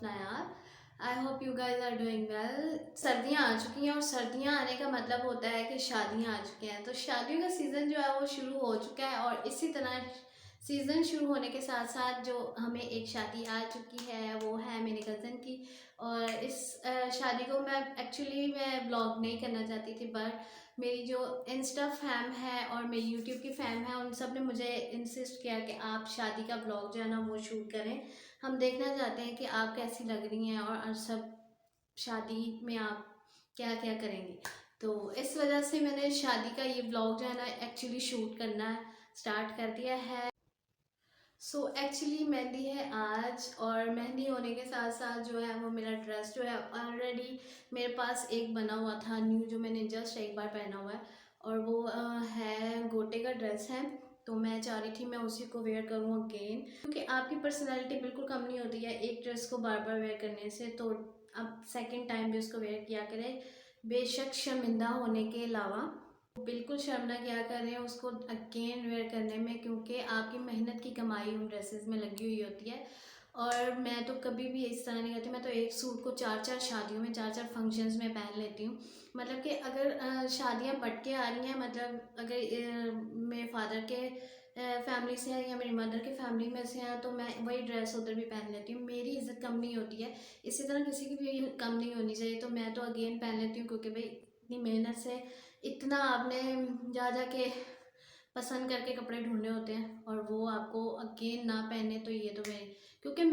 Of Nayar. I hope you guys are doing well. सर्दियाँ आ चुकी हैं और सर्दियाँ आने का मतलब होता है कि शादियाँ आ चुकी हैं। तो शादियों का सीज़न जो है वो शुरू हो चुका है और इसी तरह सीज़न शुरू होने के साथ साथ जो हमें एक शादी आ चुकी है वो है मेरे कज़न की। और इस शादी को मैं ब्लॉग नहीं करना चाहती थी, बट मेरी जो इंस्टा फैम है और मेरी यूट्यूब की फैम है उन सब ने मुझे इंसिस्ट किया कि आप शादी का ब्लॉग जो है ना वो शूट करें। हम देखना चाहते हैं कि आप कैसी लग रही हैं और सब शादी में आप क्या क्या करेंगी। तो इस वजह से मैंने शादी का ये ब्लॉग जो है ना एक्चुअली शूट करना स्टार्ट कर दिया है। एक्चुअली मेहंदी है आज, और मेहंदी होने के साथ साथ जो है वो मेरा ड्रेस जो है ऑलरेडी मेरे पास एक बना हुआ था न्यू, जो मैंने जस्ट एक बार पहना हुआ है, और वो है गोटे का ड्रेस है। तो मैं चाह रही थी मैं उसी को वेयर करूँ अगेन, क्योंकि आपकी पर्सनैलिटी बिल्कुल कम नहीं होती है एक ड्रेस को बार बार वेयर करने से। तो आप सेकेंड टाइम भी उसको वेयर किया करें, बेशक शर्मिंदा होने के अलावा बिल्कुल शर्म ना किया करें उसको अगेन वेयर करने में, क्योंकि आपकी मेहनत की कमाई उन ड्रेसेस में लगी हुई होती है। और मैं तो कभी भी इस तरह नहीं करती, मैं तो एक सूट को चार चार शादियों में, चार चार फंक्शंस में पहन लेती हूँ। मतलब कि अगर शादियाँ बढ़ के आ रही हैं, मतलब अगर मेरे फादर के फैमिली से है या मेरी मदर के फैमिली में से हैं, तो मैं वही ड्रेस उधर भी पहन लेती हूँ। मेरी इज़्ज़त कम नहीं होती है, इसी तरह किसी की भी कम नहीं होनी चाहिए। तो मैं तो अगेन पहन लेती हूँ, क्योंकि भाई इतनी मेहनत से इतना आपने जा जा के पसंद करके कपड़े ढूंढने होते हैं और वो आपको अगेन ना पहने, तो ये तो मैं, क्योंकि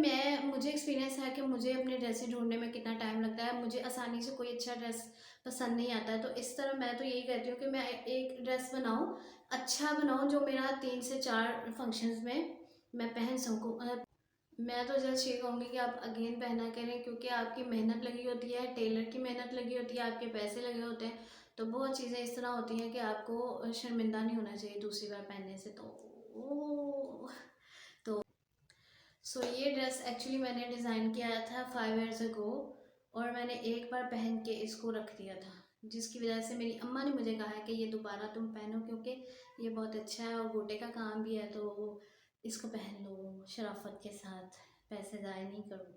मुझे एक्सपीरियंस है कि मुझे अपने ड्रेसें ढूंढने में कितना टाइम लगता है। मुझे आसानी से कोई अच्छा ड्रेस पसंद नहीं आता है। तो इस तरह मैं तो यही कहती हूँ कि मैं एक ड्रेस बनाऊँ, अच्छा बनाऊँ, जो मेरा 3 से 4 फंक्शंस में मैं पहन सकूँ। मैं तो जस्ट ये कहूँगी कि आप अगेन पहना करें, क्योंकि आपकी मेहनत लगी होती है, टेलर की मेहनत लगी होती है, आपके पैसे लगे होते हैं। तो बहुत चीज़ें इस तरह होती हैं कि आपको शर्मिंदा नहीं होना चाहिए दूसरी बार पहनने से। तो ये ड्रेस एक्चुअली मैंने डिज़ाइन किया था 5 ईयर्स अगो, और मैंने एक बार पहन के इसको रख दिया था, जिसकी वजह से मेरी अम्मा ने मुझे कहा है कि ये दोबारा तुम पहनो, क्योंकि ये बहुत अच्छा है और गोटे का काम भी है, तो इसको पहन लो शराफत के साथ, पैसे ज़ाया नहीं करो।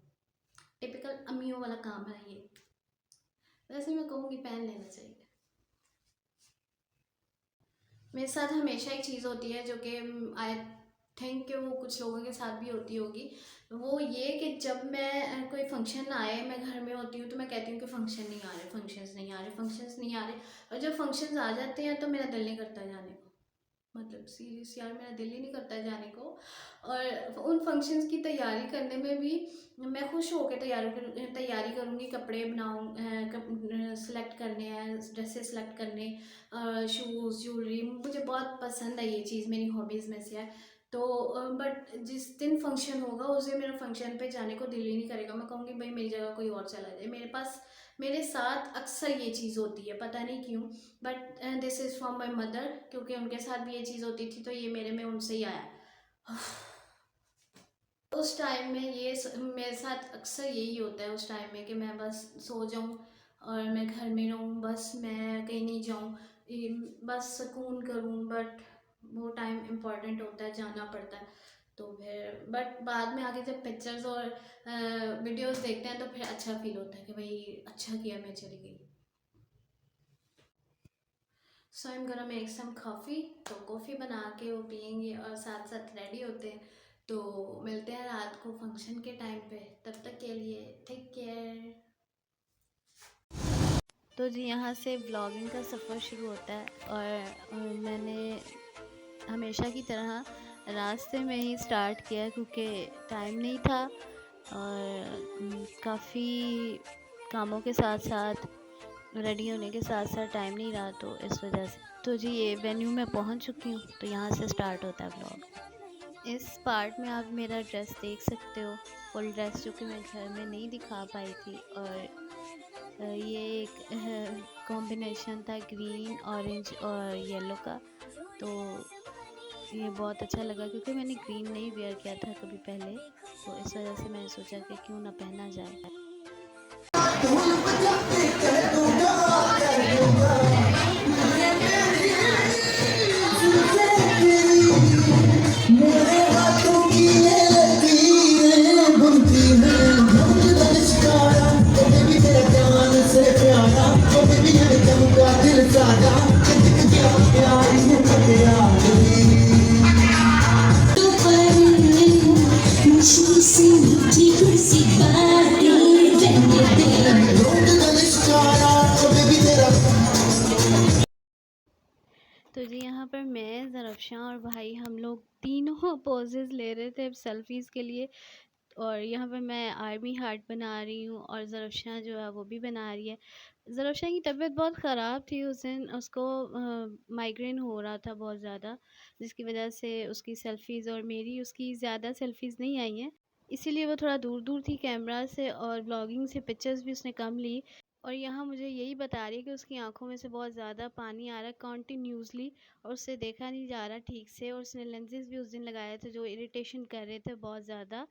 टिपिकल अम्मियों वाला काम है ये। वैसे मैं कहूँगी पहन लेना चाहिए। मेरे साथ हमेशा एक चीज़ होती है जो कि आई थिंक कि वो कुछ लोगों के साथ भी होती होगी, वो ये कि जब मैं कोई फंक्शन आए, मैं घर में होती हूँ तो मैं कहती हूँ कि फंक्शन नहीं आ रहे, फंक्शंस नहीं आ रहे, फंक्शंस नहीं आ रहे, और जब फंक्शंस आ जाते हैं तो मेरा दिल नहीं करता जाने को। मतलब सीरियस यार, मेरा दिल ही नहीं करता है जाने को। और उन फंक्शंस की तैयारी करने में भी मैं खुश होकर तैयारी करूँगी, कपड़े बनाऊँ, सेलेक्ट करने हैं, ड्रेसेस सेलेक्ट करने, शूज़, ज्वेलरी, मुझे बहुत पसंद है, ये चीज़ मेरी हॉबीज़ में से है। तो बट जिस दिन फंक्शन होगा उस दिन मेरा फंक्शन पे जाने को दिल ही नहीं करेगा। मैं कहूँगी भाई मेरी जगह कोई और चला जाए। मेरे साथ अक्सर ये चीज़ होती है, पता नहीं क्यों, but this is from my mother, क्योंकि उनके साथ भी ये चीज़ होती थी, तो ये मेरे में उनसे ही आया। उस टाइम में मेरे साथ अक्सर यही होता है उस टाइम में, कि मैं बस सो जाऊं और मैं घर में रहूं, बस मैं कहीं नहीं जाऊं, बस सुकून करूं। बट वो टाइम इम्पॉर्टेंट होता है, जाना पड़ता है। तो फिर बट बाद में आके जब पिक्चर्स और वीडियोस देखते हैं तो फिर अच्छा फील होता है कि भाई अच्छा किया मैं चली गई। So I am gonna make some coffee. तो कॉफ़ी बना के वो पियेंगे और साथ साथ रेडी होते हैं। तो मिलते हैं रात को फंक्शन के टाइम पे, तब तक के लिए टेक केयर। तो जी यहाँ से ब्लॉगिंग का सफ़र शुरू होता है, और मैंने हमेशा की तरह रास्ते में ही स्टार्ट किया, क्योंकि टाइम नहीं था और काफ़ी कामों के साथ साथ रेडी होने के साथ साथ टाइम नहीं रहा, तो इस वजह से। तो जी ये वेन्यू में पहुंच चुकी हूँ, तो यहाँ से स्टार्ट होता है ब्लॉग। इस पार्ट में आप मेरा ड्रेस देख सकते हो, फुल ड्रेस, जो कि मैं घर में नहीं दिखा पाई थी। और ये एक कॉम्बिनेशन था ग्रीन, ऑरेंज और येलो का। तो ये बहुत अच्छा लगा, क्योंकि मैंने ग्रीन नहीं वेयर किया था कभी पहले, तो इस वजह से मैंने सोचा कि क्यों ना पहना जाए। मेरे हाथों की ये लकीरें बुनती हैं ज़रफ़शां और भाई हम लोग तीनों पोजेस ले रहे थे सेल्फीज़ के लिए। और यहाँ पे मैं आर्मी हार्ट बना रही हूँ और ज़रफ़शां जो है वो भी बना रही है। ज़रफ़शां की तबीयत बहुत ख़राब थी उस दिन, उसको माइग्रेन हो रहा था बहुत ज़्यादा, जिसकी वजह से उसकी सेल्फ़ीज़ और मेरी उसकी ज़्यादा सेल्फ़ीज़ नहीं आई हैं। इसीलिए वो थोड़ा दूर-दूर थी कैमरा से और व्लॉगिंग से पिक्चर्स भी उसने कम ली। और यहाँ मुझे यही बता रही है कि उसकी आँखों में से बहुत ज़्यादा पानी आ रहा है कंटिन्यूअसली और उससे देखा नहीं जा रहा ठीक से, और उसने लेंसेज़ भी उस दिन लगाए थे जो इरिटेशन कर रहे थे बहुत ज़्यादा।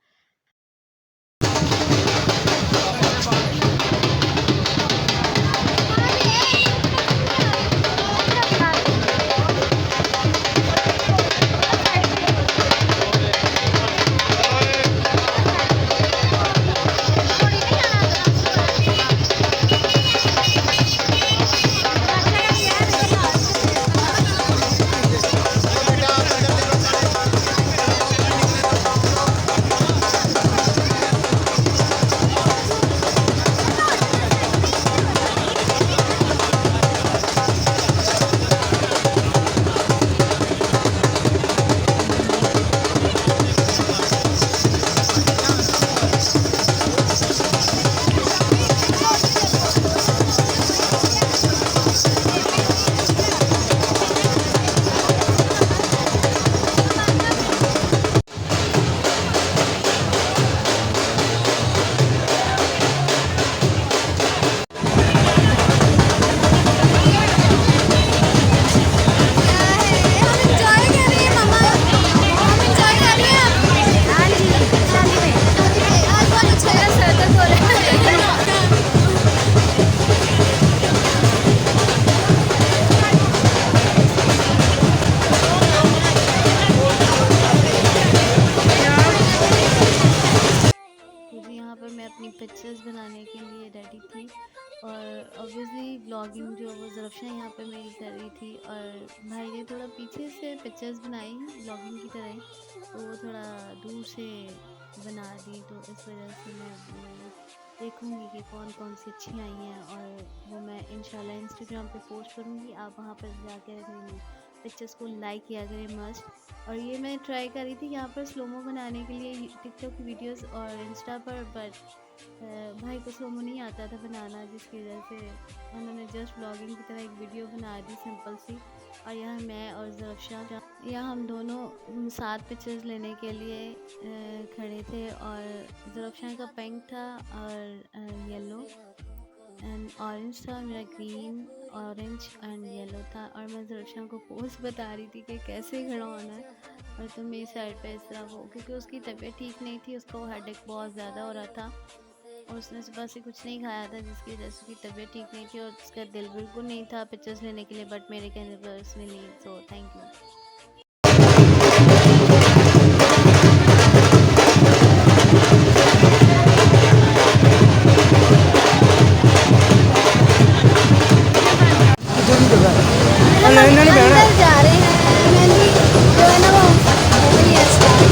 यहाँ पर मैं अपनी पिक्चर्स बनाने के लिए रेडी थी और ऑब्वियसली व्लॉगिंग जो वो ज़रफ़शां यहाँ पर मेरी कर रही थी और भाई ने थोड़ा पीछे से पिक्चर्स बनाई व्लॉगिंग की तरह ही, तो वो थोड़ा दूर से बना दी, तो इस वजह से मैं देखूँगी कि कौन कौन सी अच्छी आई हैं और वो मैं इंशाल्लाह इंस्टाग्राम पे पोस्ट करूँगी। आप वहाँ पर जाकर मेरी पिक्चर्स को लाइक किया करें मस्ट। और ये मैं ट्राई कर रही थी यहाँ पर स्लोमो बनाने के लिए टिकटॉक की वीडियोस और इंस्टा पर, बट भाई को स्लोमो नहीं आता था बनाना, जिसकी वजह से उन्होंने जस्ट व्लॉगिंग की तरह एक वीडियो बना दी सिंपल सी। और यहाँ मैं और ज़रफ़शां, यहाँ हम दोनों साथ पिक्चर्स लेने के लिए खड़े थे और ज़रफ़शां का पिंक था और येलो एंड ऑरेंज था, मेरा ग्रीन ऑरेंज एंड येलो था। और मैं ज़रफ़शां को पोज बता रही थी कि कैसे खड़ा होना है और तुम मेरी साइड पे इस तरह हो, क्योंकि उसकी तबीयत ठीक नहीं थी, उसको हेडेक बहुत ज़्यादा हो रहा था और उसने सुबह से कुछ नहीं खाया था, जिसकी वजह से उसकी तबीयत ठीक नहीं थी और उसका दिल बिल्कुल नहीं था पिक्चर्स लेने के लिए, बट मेरे कहने पर उसने ली, सो थैंक यू। अंदर जा रहे हैं, मेहंदी जो है ना वो हो गई है स्टार्ट।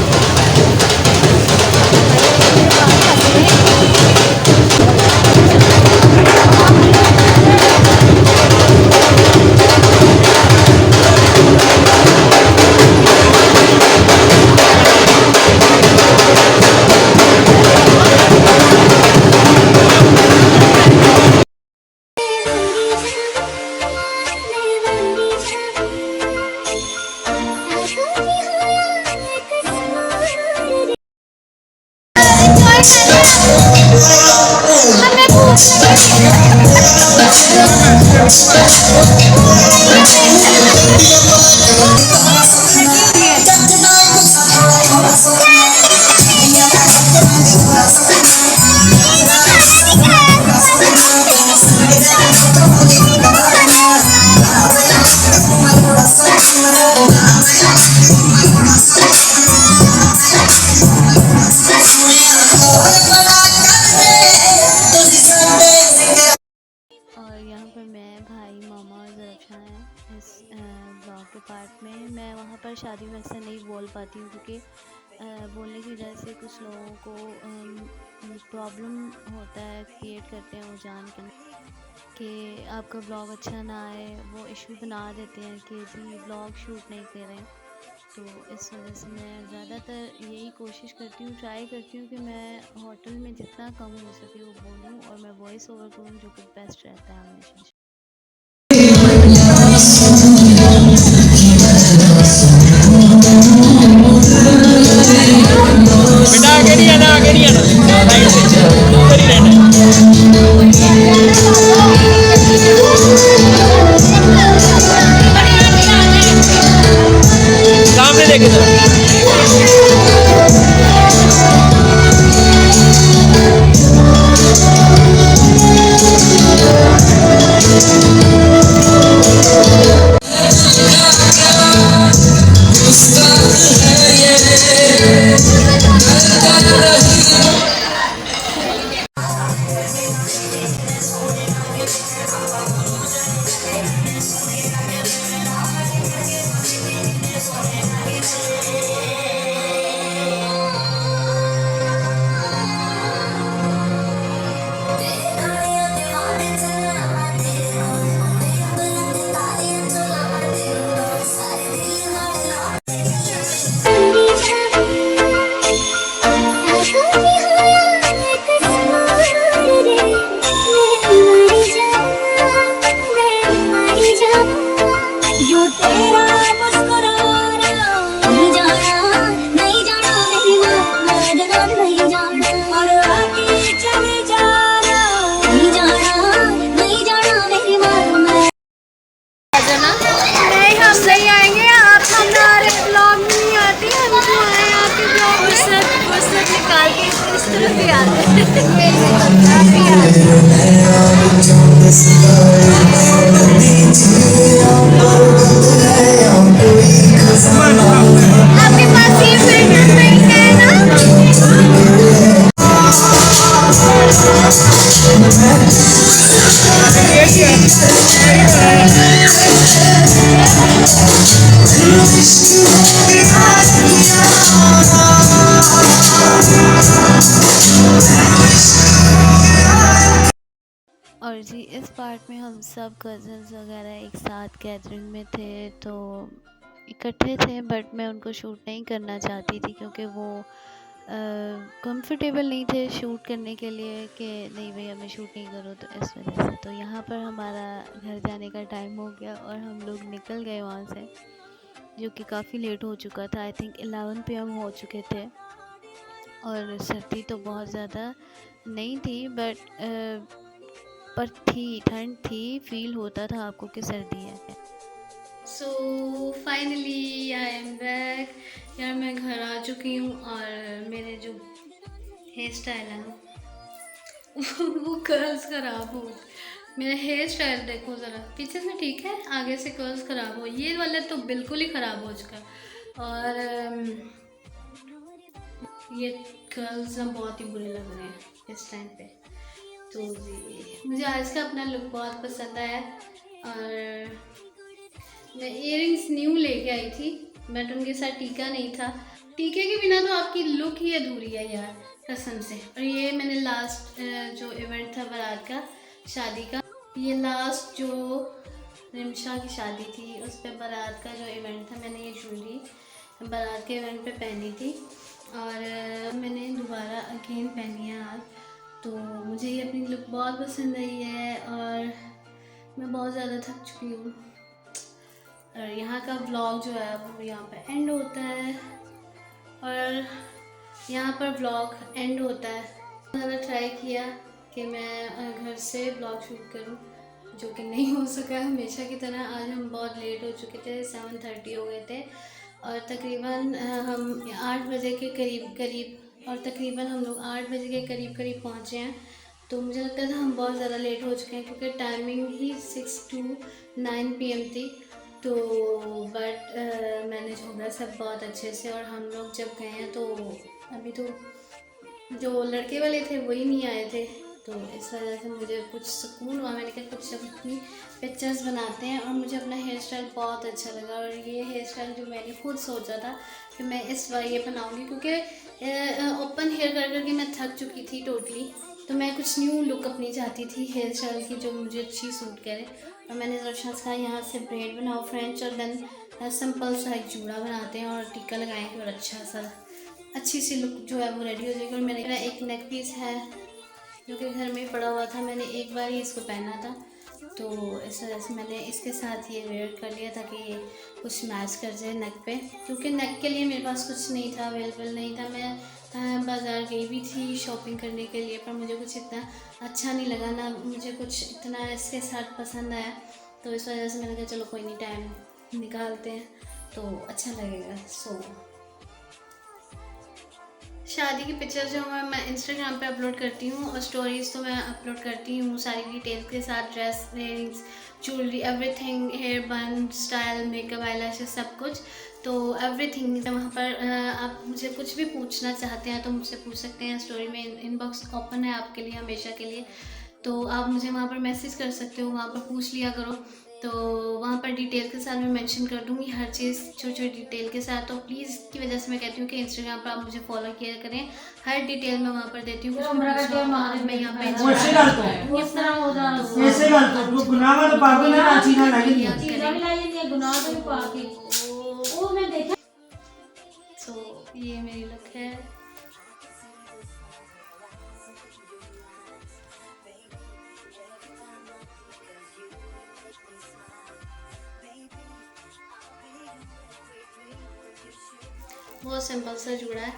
और यहाँ पर मैं, भाई, मामा और ज़रफ़शां हैं इस ब्लॉग के पार्ट में। मैं वहाँ पर शादी में अक्सर नहीं बोल पाती हूँ, क्योंकि बोलने की वजह से कुछ लोगों को प्रॉब्लम होता है, क्रिएट करते हैं वो जान के कि आपका ब्लॉग अच्छा ना आए, वो इशू बना देते हैं कि जी ब्लॉग शूट नहीं करें। तो इस वजह से मैं ज़्यादातर यही कोशिश करती हूँ, ट्राई करती हूँ कि मैं होटल में जितना कम हो सके वो बोलूँ और मैं वॉइस ओवर करूँ, जो कि बेस्ट रहता है हमेशा। बेटा आगे नहीं आना साइड से ऊपर ही रहना सामने लेके जाओ यूं तेरा मुस्कुराना नहीं जाना नहीं जाना मेरी मदना नहीं जाना और आगे चले जाना नहीं जाना नहीं जाना मेरी मदना नहीं, हम नहीं आएंगे। आप हमारे ब्लॉग में नहीं आती, हम तो आए आपके ब्लॉग में। फुर्सत निकाल के इस तरफ भी आपके पास ये फिल्टर नहीं है ना? और जी इस पार्ट में हम सब कज़न्स वगैरह एक साथ गैदरिंग में थे, तो इकट्ठे थे, बट मैं उनको शूट नहीं करना चाहती थी क्योंकि वो कंफर्टेबल नहीं थे शूट करने के लिए कि नहीं भाई हमें शूट नहीं करो, तो इस वजह से। तो यहाँ पर हमारा घर जाने का टाइम हो गया और हम लोग निकल गए वहाँ से, जो कि काफ़ी लेट हो चुका था। आई थिंक 11 PM हो चुके थे और सर्दी तो बहुत ज़्यादा नहीं थी, बट पर थी, ठंड थी, फील होता था आपको कि सर्दी है। So finally I am back. यार मैं घर आ चुकी हूँ और मेरे जो हेयर स्टाइल है ना वो कर्ल्स खराब हो। मेरा हेयर स्टाइल देखो ज़रा, पीछे से ठीक है, आगे से कर्ल्स खराब हो, ये वाले तो बिल्कुल ही ख़राब हो चुका है। और ये कर्ल्स ना बहुत ही बुरे लग रहे हैं इस टाइम पे। तो जी मुझे आज का अपना लुक बहुत पसंद आया और मैं इयरिंग्स न्यू लेके आई थी, बट उनके साथ टीका नहीं था। टीके के बिना तो आपकी लुक ही अधूरी है यार, कसम से। और ये मैंने लास्ट जो इवेंट था बारात का, शादी का, ये लास्ट जो रिमशा की शादी थी उस पर बारात का जो इवेंट था, मैंने ये ज्वेलरी बारात के इवेंट पे पहनी थी और मैंने दोबारा अगेन पहनी है आज। तो मुझे ये अपनी लुक बहुत पसंद आई है और मैं बहुत ज़्यादा थक चुकी हूँ। और यहाँ का व्लॉग जो है वो यहाँ पे एंड होता है और यहाँ पर व्लॉग एंड होता है। मैंने ट्राई किया कि मैं घर से ब्लॉग शूट करूं, जो कि नहीं हो सका हमेशा की तरह। आज हम बहुत लेट हो चुके थे, 7:30 हो गए थे और तकरीबन हम 8 बजे के करीब और तकरीबन हम लोग 8 बजे के करीब पहुँचे हैं। तो मुझे लगता था हम बहुत ज़्यादा लेट हो चुके हैं क्योंकि टाइमिंग ही 6 to 9 PM थी। तो बट मैनेज हो गया सब बहुत अच्छे से। और हम लोग जब गए हैं तो अभी तो जो लड़के वाले थे वही नहीं आए थे, तो इस वजह से मुझे कुछ सुकून हुआ। मैंने कहा कुछ अपनी पिक्चर्स बनाते हैं और मुझे अपना हेयर स्टाइल बहुत अच्छा लगा। और ये हेयर स्टाइल जो मैंने खुद सोचा था कि मैं इस बार ये बनाऊंगी क्योंकि ओपन हेयर कर करके मैं थक चुकी थी टोटली। तो मैं कुछ न्यू लुक अपनी चाहती थी हेयर स्टाइल की जो मुझे अच्छी सूट करे। और मैंने ज़रा कहा यहाँ से ब्रेड बनाओ फ्रेंच और देन सिंपल सा एक जूड़ा बनाते हैं और टीका लगाएंगे और अच्छी सी लुक जो है वो रेडी हो जाएगी। और मेरा एक नेक पीस है जो कि घर में पड़ा हुआ था, मैंने एक बार ही इसको पहना था, तो इस वजह से मैंने इसके साथ ये वेयर कर लिया ताकि ये कुछ मैच कर जाए नेक पे, क्योंकि नेक के लिए मेरे पास कुछ नहीं था, अवेलेबल नहीं था। मैं बाज़ार गई भी थी शॉपिंग करने के लिए, पर मुझे कुछ इतना अच्छा नहीं लगा, ना मुझे कुछ इतना इसके साथ पसंद आया, तो इस वजह से मैंने कहा चलो कोई नहीं, टाइम निकालते हैं तो अच्छा लगेगा। शादी की पिक्चर जो मैं इंस्टाग्राम पे अपलोड करती हूँ और स्टोरीज़ तो मैं अपलोड करती हूँ सारी डिटेल्स के साथ, dress, earrings, jewellery, everything, hair bun, style, makeup, eyelashes, सब कुछ, तो एवरीथिंग। तो वहाँ पर आप मुझे कुछ भी पूछना चाहते हैं तो मुझसे पूछ सकते हैं। स्टोरी में इनबॉक्स ओपन है आपके लिए हमेशा के लिए, तो आप मुझे वहाँ पर मैसेज कर सकते हो, वहाँ पर पूछ लिया करो, तो वहाँ पर डिटेल के साथ मैं मेंशन कर दूँगी हर चीज़ छोटी डिटेल के साथ। तो प्लीज़ की वजह से मैं कहती हूँ कि इंस्टाग्राम पर आप मुझे फॉलो किया करें, हर डिटेल मैं वहाँ पर देती हूँ। मैं यहाँ पे तो ये मेरी लुक है। बहुत सिंपल सा जुड़ा है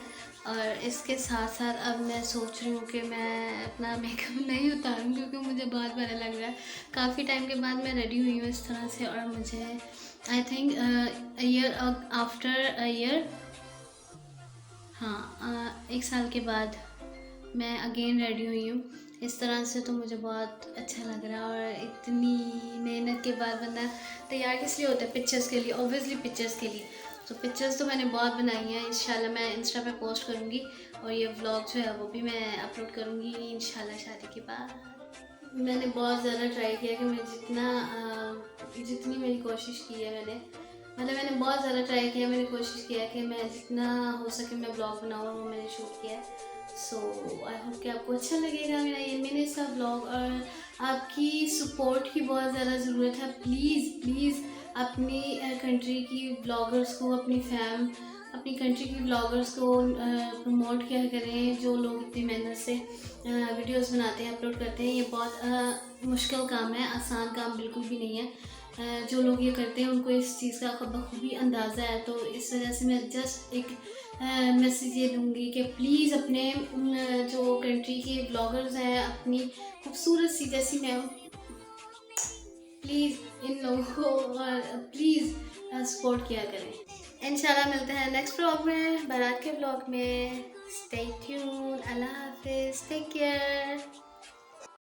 और इसके साथ साथ अब मैं सोच रही हूँ कि मैं अपना मेकअप नहीं उतारूँ क्योंकि मुझे बहुत बुरा लग रहा है। काफ़ी टाइम के बाद मैं रेडी हुई हूँ इस तरह से और मुझे I think after a year, हाँ 1 साल के बाद मैं अगेन रेडी हुई हूँ इस तरह से, तो मुझे बहुत अच्छा लग रहा है। और इतनी मेहनत के बाद बंदा तैयार किस लिए होता है? पिक्चर्स के लिए, ऑब्वियसली पिक्चर्स के लिए। तो पिक्चर्स तो मैंने बहुत बनाई हैं, इंशाल्लाह मैं इंस्टा पे पोस्ट करूँगी और ये व्लॉग जो है वो भी मैं अपलोड करूँगी इंशाल्लाह शादी के बाद। मैंने बहुत ज़्यादा ट्राई किया कि मैं जितनी मेरी कोशिश की है मैंने बहुत ज़्यादा ट्राई किया, मैंने कोशिश किया कि मैं जितना हो सके मैं ब्लॉग बनाऊँ और वो मैंने शूट किया। सो आई होप कि आपको अच्छा लगेगा मैंने इसका ब्लॉग, और आपकी सपोर्ट की बहुत ज़्यादा ज़रूरत है। प्लीज़ अपनी कंट्री की ब्लॉगर्स को, अपनी कंट्री की ब्लॉगर्स को प्रमोट किया करें, जो लोग इतनी मेहनत से वीडियोस बनाते हैं, अपलोड करते हैं। ये बहुत मुश्किल काम है, आसान काम बिल्कुल भी नहीं है। जो लोग ये करते हैं उनको इस चीज़ का बखूबी अंदाज़ा है, तो इस वजह से मैं जस्ट एक मैसेज ये दूँगी कि प्लीज़ अपने जो कंट्री के ब्लॉगर्स हैं, अपनी खूबसूरत सी जैसी मैं हूँ, प्लीज़ इन लोगों को और प्लीज़ सपोर्ट किया करें। इंशाल्लाह मिलते हैं नेक्स्ट ब्लॉग में, बारात के ब्लॉग में। स्टे ट्यून, अल्लाह हाफिज़, टेक केयर।